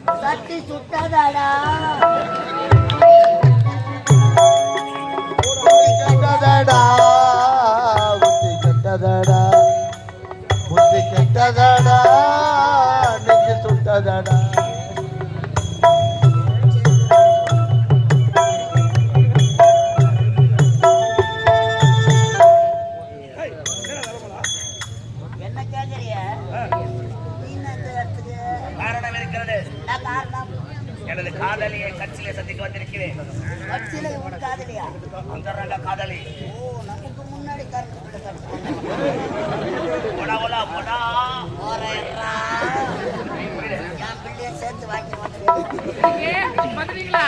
சட்டி சுட்டாதாடா கெட்டதடா புத்தி கெட்டதடா புத்தி கெட்டதடா நெஞ்சு சுட்டதடா என்ன கேக்குறிய காரணம் இருக்கிறது. காரணம் எனது காதலியை கட்சியிலே சந்திக்க வந்திருக்கிறேன். கட்சியில உன் காதலியா? அந்த காதலி. ஓ நமக்கு முன்னாடி கருத்து போடா போடா போடா என் பிள்ளைய சேர்த்து வாங்கி வந்துடுறீங்களா?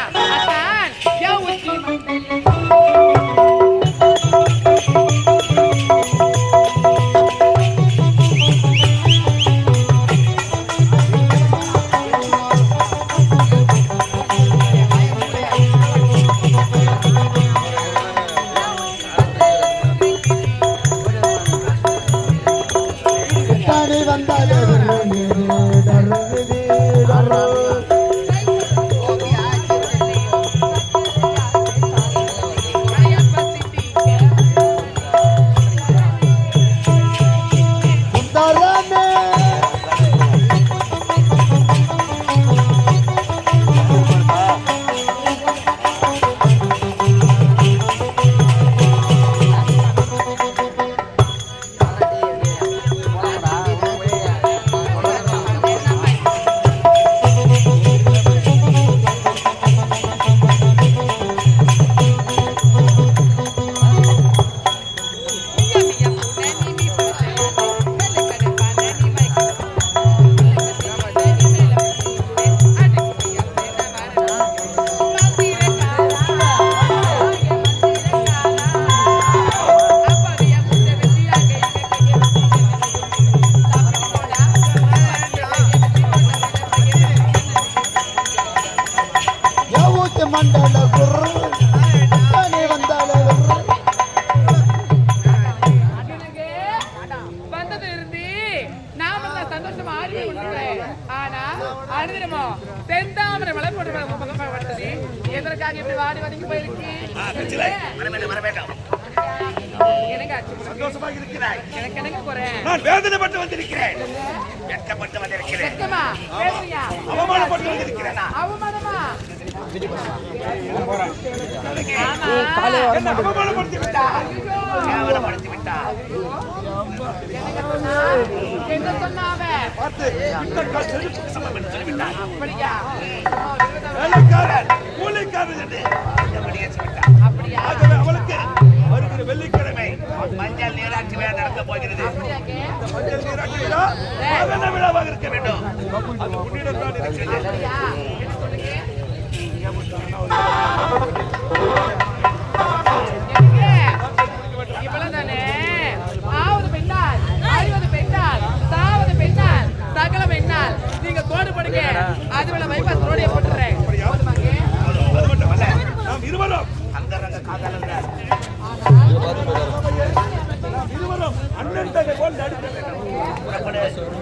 வேதனைப்பட்டு வந்திருக்கிறேன். வெட்கப்பட்டு வந்திருக்கிறேன். அவமானப்பட்டு வந்திருக்கிறேன். அவமானப்படுத்தி விட்டார். கேவலப்படுத்தி விட்டார். என்ன சொன்னாவ? அப்படியா? கூலிக்காரன் என்று அப்படியா? அவளுக்கு வருகிற வெள்ளிக்கிழமை மஞ்சள் நீராட்சி விழா நடக்க போகிறது. மஞ்சள் நீராட்சி விழா விழாவாக இருக்க வேண்டும். அது புண்ணியத்தான் இருக்கிறது. இவ்வளவுதானே? ஆவது பெண்ணால், அழிவது பெண்ணால், சாவது பெண்ணால், சகலம் பெண்ணால் நீங்க கோடு படுங்க. அதுல வைப்பாஸ் ரோடியை போட்டுறேன். அது மட்டுமல்ல, நாம் இருவரும் அந்தரங்க காதலர்கள். நாம் இருவரும் அண்ணன் தங்கை போல் நடிக்க வேண்டும்.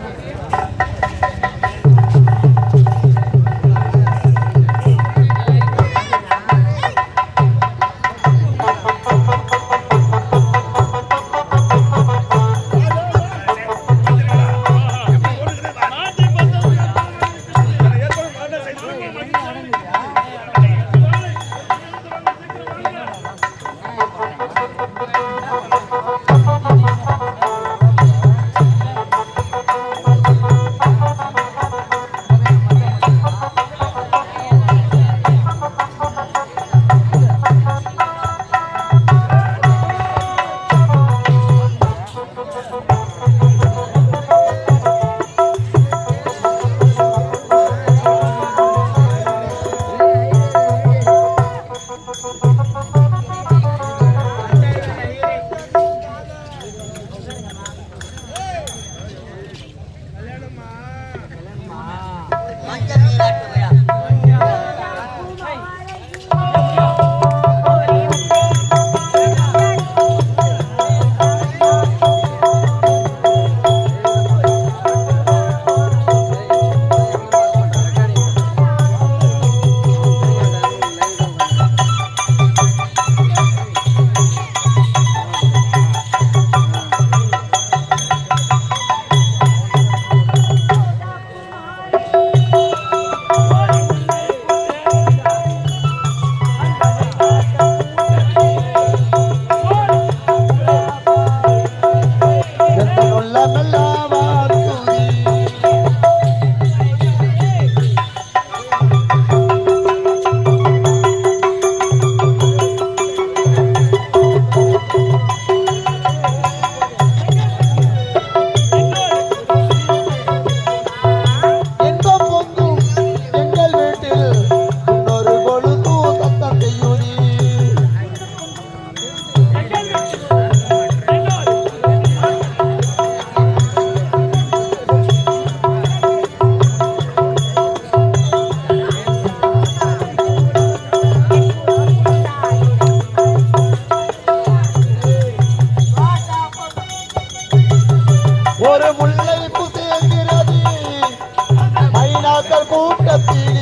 புறாக்கள் கூட்டத்தில்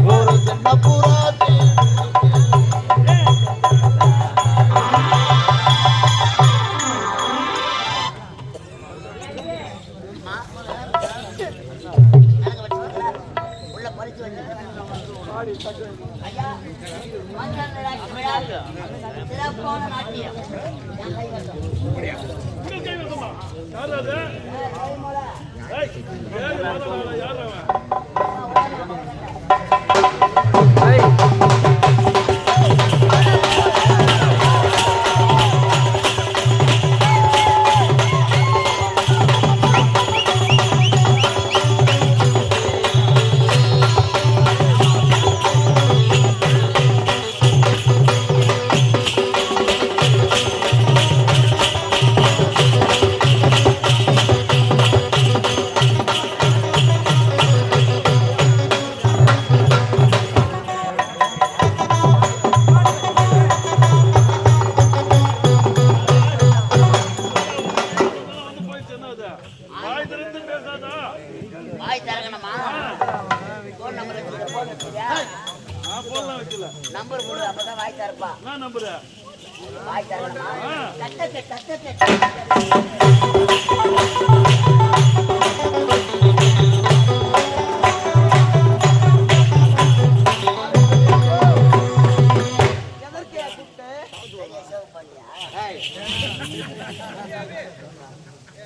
ஒரு சின்ன புறாத்தி சிறப்பான நாட்டியம் நம்பர் போடு அப்பதான் வாய் தரப்பா நான் நம்பர் வாய் தரணுமா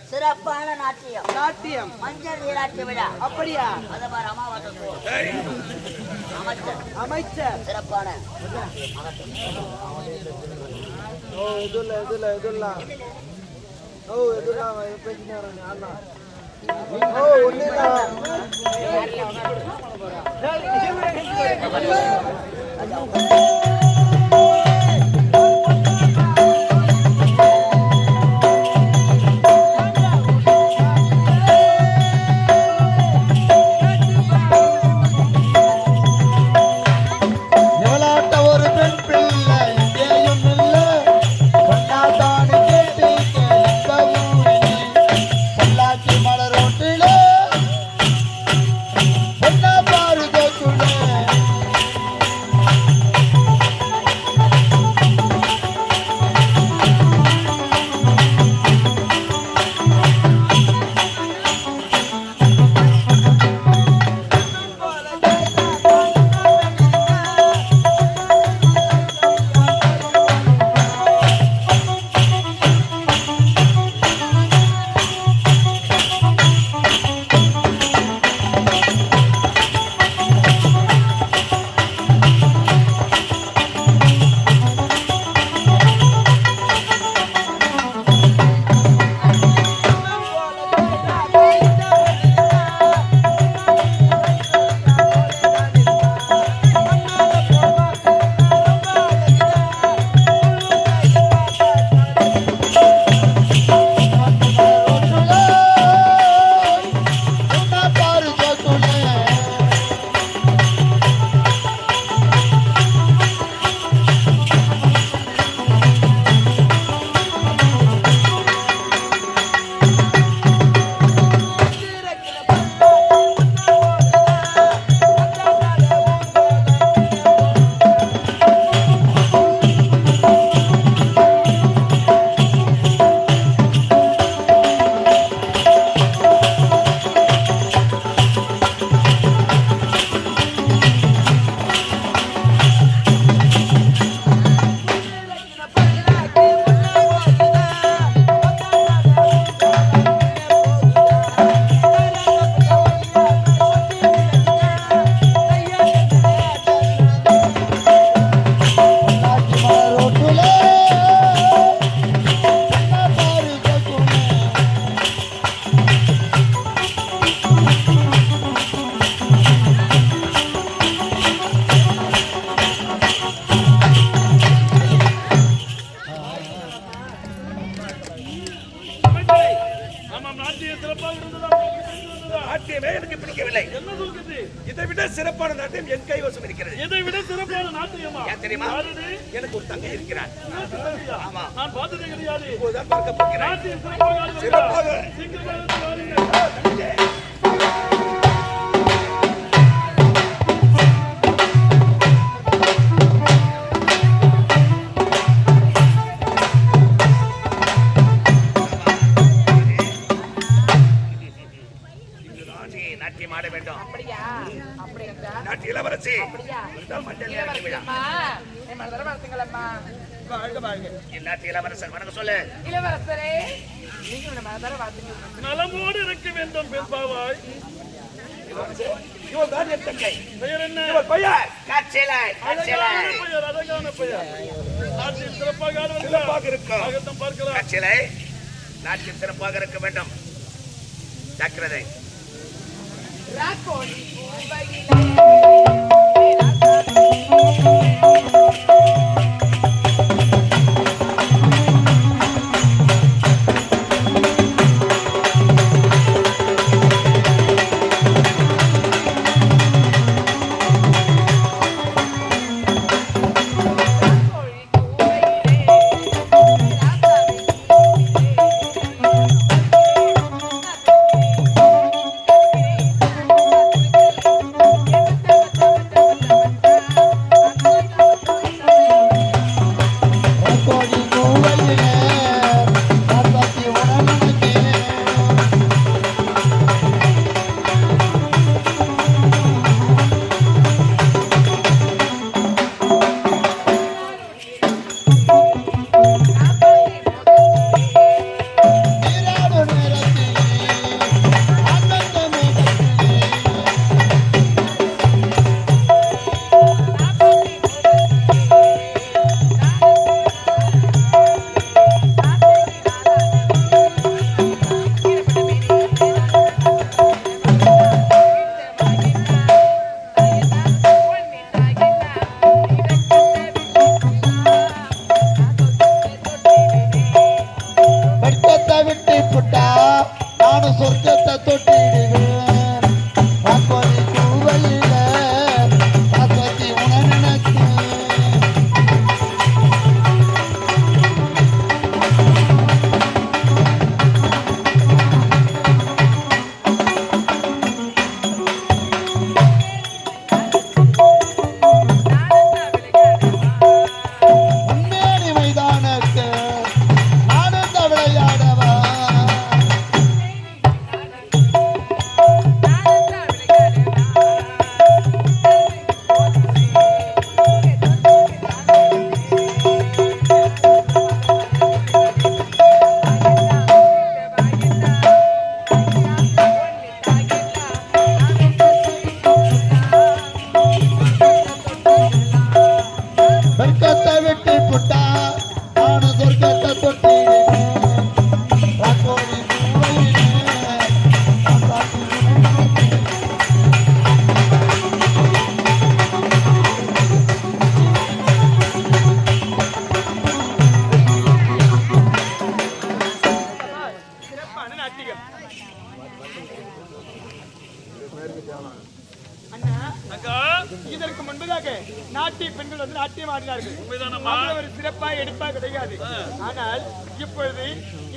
சிறப்பான நாட்டியம் நாட்டியம் மஞ்சள் நீராட்டு விழா அப்படியா அத மாதிரி அமாவாசை அமைச்சர் அமைச்சர் சிறப்பான ஓ இதுல ஓ இதுல பேசினாரு அண்ணா ஓ ஒண்ணுல நாட்டியமே எனக்கு பிடிக்கவில்லை. இதை விட சிறப்பான நாட்டியம் என் கைவசம் இருக்கிறது. இதை விட சிறப்பான நாட்டியமா? ஏன் தெரியுமா? எனக்கு ஒரு தங்கை இருக்கிறார். ஆமா, நான் பார்த்ததே கிடையாது. இப்போதான் பார்க்க போகிறேன். நாட்டியம் சிறப்பாக அப்படி என்றா நாட்டு இளவரசி அப்படியா? இதுதான் மஞ்சள் நீராட்டு விழா. இளவரசியம்மா, என் மனதார வாழ்த்துங்களம்மா. நாட்டு இளவரசர் வணக்கம் சொல்லு. இளவரசரே, நீங்க உங்க மனதார வாழ்த்துங்க. நலமோடு இருக்க வேண்டும் பெண்பாவாய். இவன் தான் என் தங்கை. பெயர் என்ன? இவன் பெயர் கச்சிலை. அழகான பெயர், அழகான பெயர். நாட்டில் சிறப்பாக ஆடுவதா? சிறப்பாக இருக்கும். ஆகட்டும், பார்க்கலாம். கச்சிலை நாட்டில் சிறப்பாக இருக்க வேண்டும். ஜாக்கிரதை. ராக்கோடி பூவையிலே கோடி கோவையிலே ராசாத்தி உணவனுக்கு நீராடு நேரத்திலே ஆனந்த மேகத்திலே வெட்கத்தை விட்டு புட்டா நானும் சொர்க்கத்தை தொட்டிடுவேன் ராக்கோடி கோவையில ராசாத்தி உணவனுக்கு முன்னேறி மைதானத்து ஆனந்த விளையாடவா வெட்கத்தை விட்டு புட்டா நானும் சொர்க்கத்தை தொட்டிடுவேன் ராக்கோடி கோவையிலே ராசாத்தி உணவனுக்கு சிறப்பான நாட்டியம். அக்கா, இதற்கு முன்பதாக நாட்டிய பெண்கள் வந்து நாட்டியம் ஆடினார்கள். உண்மைதானம்மா? அது ஒரு சிறப்பா எடுப்பா கிடையாது. ஆனால் இப்பொழுது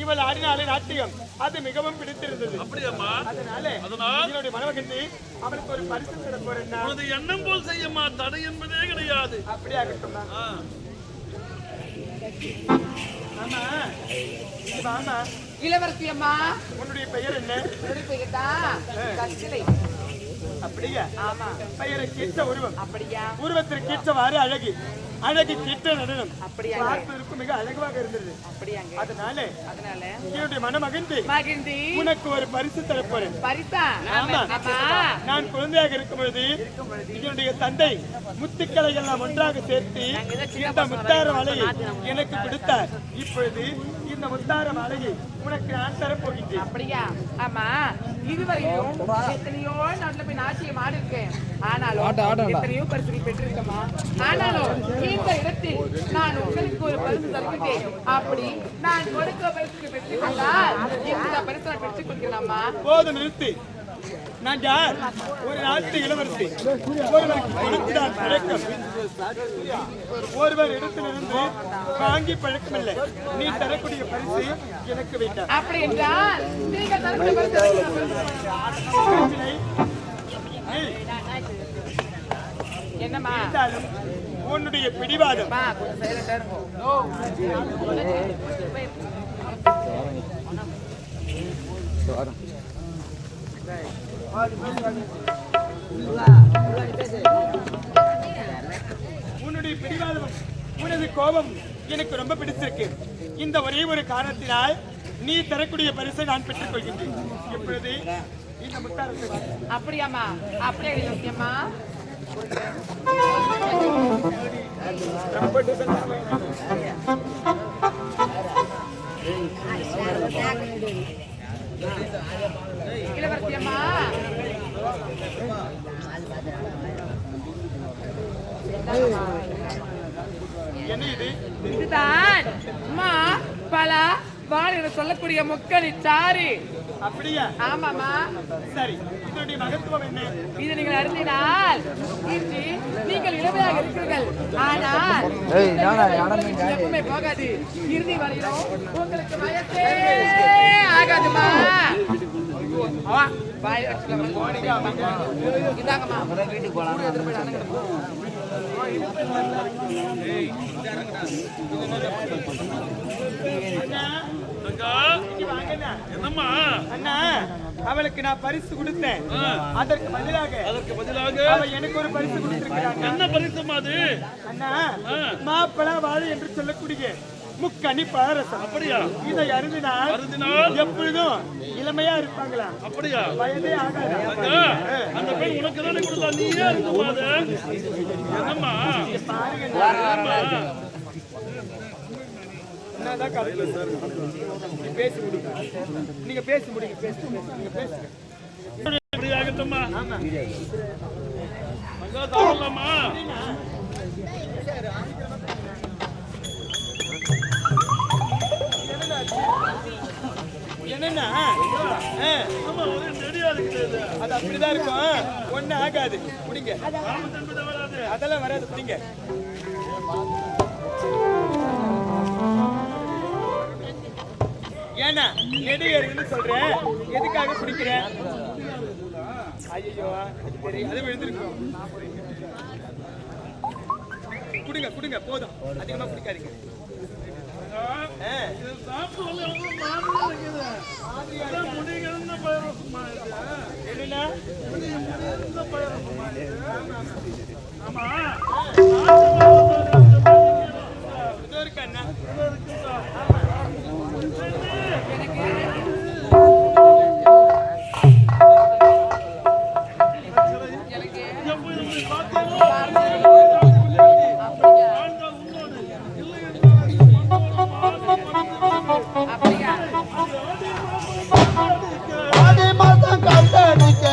இவள் ஆடினாலே நாட்டியம் அது மிகவும் பிடித்திருந்தது. அப்படியாம்மா? அதனால அதனால்? என்னுடைய மனமகிழ்ந்து அவளுக்கு ஒரு பரிசு தர போறேன். உனது எண்ணம் போல் செய்யம்மா, தடை என்பதே கிடையாது. அப்படியாகட்டும். ஆ, ஆமா இது ஆமா. இளவரசி அம்மா, உன்னுடைய பெயர் என்ன? என்னுடைய பெயர் தான் கச்சிலை. அப்படியா? ஆமா. பெயருக்கு ஏற்ற உருவம், அப்படியா? உருவத்திற்கு ஏற்றவாறு அழகு, அழகு கேட்ட நடனம் அப்படியாங்க. பார்ப்பதற்கு மிக அழகாக இருந்தது. அப்படியாங்க. அதனால அதனால என்னுடைய மனமகிழ்ந்து மகிழ்ந்தி உனக்கு ஒரு பரிசு தரப்போறேன். பரிசா? ஆமா. ஆமா. நான் குழந்தையாக இருக்கும் பொழுது என்னுடைய தந்தை முத்துக்களை எல்லாம் ஒன்றாக சேர்த்து இந்த முத்தார மாலையை எனக்கு கொடுத்தார். இப்பொழுது இந்த முத்தார மாலையை உனக்கு நான் தரப்போகின்றேன். அப்படியா? ஆமா. இதுவரையும் எத்தனையோ நாட்டுல போய் நாட்டியம் ஆடி இருக்கேன். ஆனாலும் எத்தனையோ பரிசு பெற்றிருக்கமா. ஆனாலும் இந்த இடத்தில் நான் உங்களுக்கு ஒரு பரிசு தருகிறேன். அப்படி நான் கொடுக்க பரிசு பெற்றுக் கொண்டால் இந்த பரிசு நான் பெற்றுக் கொள்கிறேன்மா. போதும் நிறுத்து. நான் யார்? ஒரு நாட்டு இளவரசி. ஒருவருக்கு கொடுத்துதான் பழக்கம். ஒருவர் இடத்திலிருந்து வாங்கி பழக்கம் இல்லை. நீ தரக்கூடிய பரிசு எனக்கு வேண்டாம். அப்படி என்றால் நீங்கள் தரக்கூடிய பரிசு என்னம்மா? இருந்தாலும் உன்னுடைய பிடிவாதம் அம்மா, கொஞ்சம் silent ஆ இருங்கோ. ஓ. உன்னுடைய பிடிவாதமும் உனது கோபம் எனக்கு ரொம்ப பிடிச்சிருக்கு. இந்த ஒரே ஒரு காரணத்தினால் நீ தரக்கூடிய பரிசை நான் பெற்றுக் கொள்கின்றேன். இப்பொழுது இந்த முத்தாரத்தை வா. அப்படியாம்மா? அப்படியே யோசியம்மா. ரொம்ப டிசைன் இளவரசி அம்மா, என்ன இது? இதுதான் அம்மா பல வாழ் என சொல்லக்கூடிய முக்கணி சாறு. அப்படியா? ஆமாமா. சரி, இதனுடைய மகத்துவம் என்ன? இது நீங்கள் அறிந்தினால் இன்று நீங்கள் இளமையாக இருக்கிறீர்கள். ஆனால் எப்பவுமே போகாது. இறுதி வரையிலும் உங்களுக்கு வயசே ஆகாதுமா. இதாங்கம்மா வீட்டுக்கு போலாம். என்னம்மா அண்ணா, அவளுக்கு நான் பரிசு கொடுத்தேன். அதற்கு பதிலாக அவ எனக்கு ஒரு பரிசு கொடுத்திருக்கிறாங்க. என்ன பரிசுமா அது? அண்ணா, மாப்பழ வாழை என்று சொல்லக்கூடிய முக்கணி பழரசம். அப்படியா? இதை அருந்தினால் எப்பொழுதும் இளமையா இருப்பாங்களா? அப்படியா? வயதே ஆகாது. அந்த பெண் உனக்கு தானே கொடுத்தா, நீயே இருக்குமா அது? என்னம்மா என்னதான் கவலை சார்? நீ பேசி முடிங்க. நீங்க பேசி முடிங்க. நீங்க பேசுங்க. இப்படி ஆகட்டும்மா. மங்கா தாவலாமா? என்னன்னா ஆமா, ஒரே நெடியா இருக்குது. அது அப்படிதான் இருக்கும். ஒண்ணு ஆகாது. குடிங்க. ராமச்சந்திரன் வராது. அதெல்லாம் வராது. குடிங்க. ஏன்னா நெடியா இருக்குன்னு சொல்றேன். எதுக்காக குடிக்கிறேன்? ஐயோ, அது விழுந்திருக்கும். குடுங்க. போதும். அதிகமா குடிக்காதீங்க. இது சாப்பிட்டு வந்து எவ்வளவு மாதிரியா இருக்குது. அதான் முடிகள்னு பயிரசுமா இது. என்னன்னா முடிகள்னு பயிரசுமா இது. ஆமா, இதோ இருக்கு அண்ணா. ஆடி மாதம் கண்டடிக்க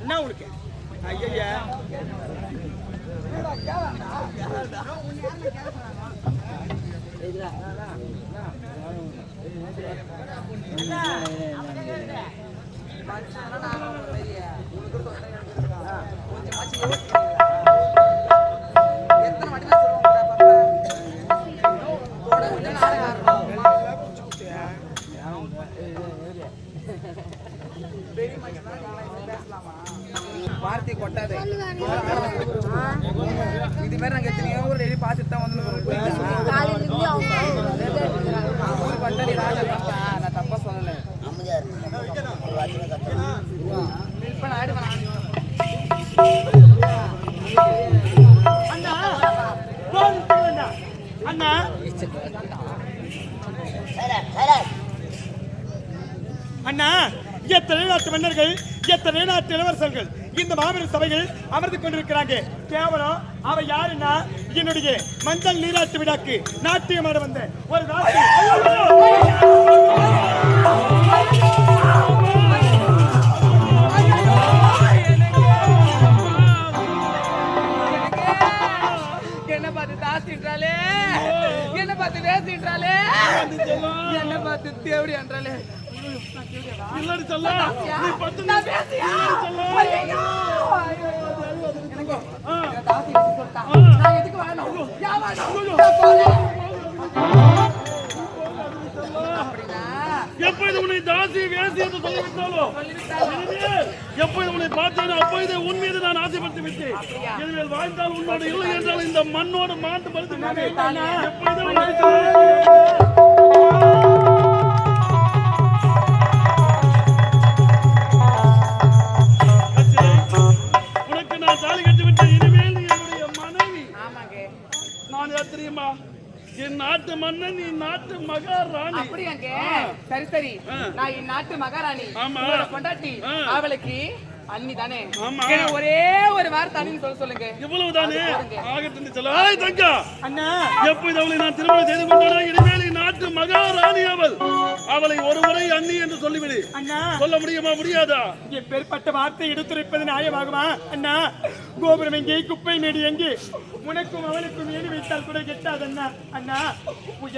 என்ன உனக்கு ஐயா வார்த்தை கொட்டாது இது மாதிரி நாங்க எத்தனையோ ஒரு டெய்லி பார்த்துட்டு தான் வந்து நான் தப்பா சொல்லல இப்ப நான் ஆடுவேன் அண்ணா அண்ணா எத்தனை நாட்டு மன்னர்கள் எத்தனை நாட்டு இளவரசர்கள் இந்த மாபெரும் சபையில் அமர்ந்து கொண்டிருக்கிறாங்க. கேவலம் அவ யாருன்னா என்னுடைய மஞ்சள் நீராட்டு விழாக்கு நாட்டியமாட வந்த ஒரு என்ன பார்த்து தாசின்றாலே, என்ன பார்த்து தேசின்றாலே, என்ன பார்த்து தேவடி என்றாலே. இல்லடி சொல்ல நீ பத்து நான் பேசியா? ஐயோ! எனக்கு தாசி பேசி சொல்லிட்டா. நான் எதுக்கு வேணும்? யா வேணும்? நான் போறேன். அப்படின்னா எப்போது உன்னை தாசி வேசி என்று சொல்லிவிட்டாலோ எப்போது உன்னை பார்த்தேனோ அப்போது உன் மீது நான் ஆசைப்பட்டு விட்டேன். இனிமேல் வாழ்ந்தால் உன்னோட இல்லை என்றால் இந்த மண்ணோடு மாண்டு படுத்து எப்போது உனக்கு நான் தாலி கட்டி விட்டேன். இனிமேல் நீ என்னுடைய மனைவி. நான் யார் தெரியுமா? என் நாட்டு மன்னன், நீ நாட்டு மகாராணி. அப்படியாங்க? சரி சரி, நான் என் நாட்டு மகாராணி, ஆமா. உங்களோட பொண்டாட்டி. அவளுக்கு அண்ணி தானே? ஆமா. எனக்கு ஒரே ஒரு வார்த்தை அண்ணின்னு சொல்லுங்க. இவ்வளவு தானே ஆகட்டும் சொல்ல. ஆய் தங்கா, அண்ணா எப்போது அவளை நான் திருமணம் செய்து கொண்டானோ இனிமேல் நாட்டு மகாராணி அவள். அவளை ஒரு முறை அண்ணி என்று சொல்லிவிடு. அண்ணா சொல்ல முடியுமா? முடியாதா? எப்பேற்பட்ட வார்த்தை எடுத்துரைப்பது நியாயமாகுமா? அண்ணா கோபுரம் எங்கே, குப்பை மேடு எங்கே? உனக்கும் அவளுக்கும் ஏறி வைத்தால் கூட கெட்டாதண்ணா. அண்ணா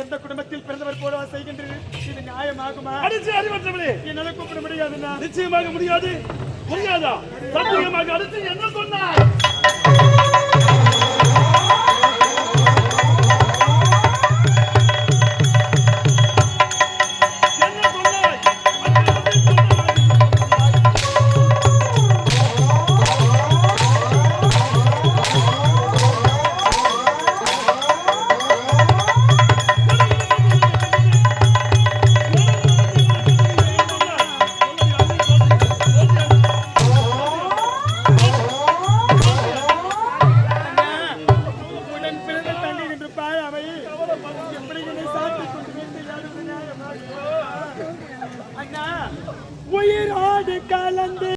எந்த குடும்பத்தில் பிறந்தவர் போல செய்கின்றது, இது நியாயமாகுமா? அடிச்சு அறிவற்றவளே, என்னால கூப்பிட முடியாதுண்ணா. நிச்சயமாக முடியாது. முடியாதா? சத்தியமாக அடுத்து என்ன சொன்னார்?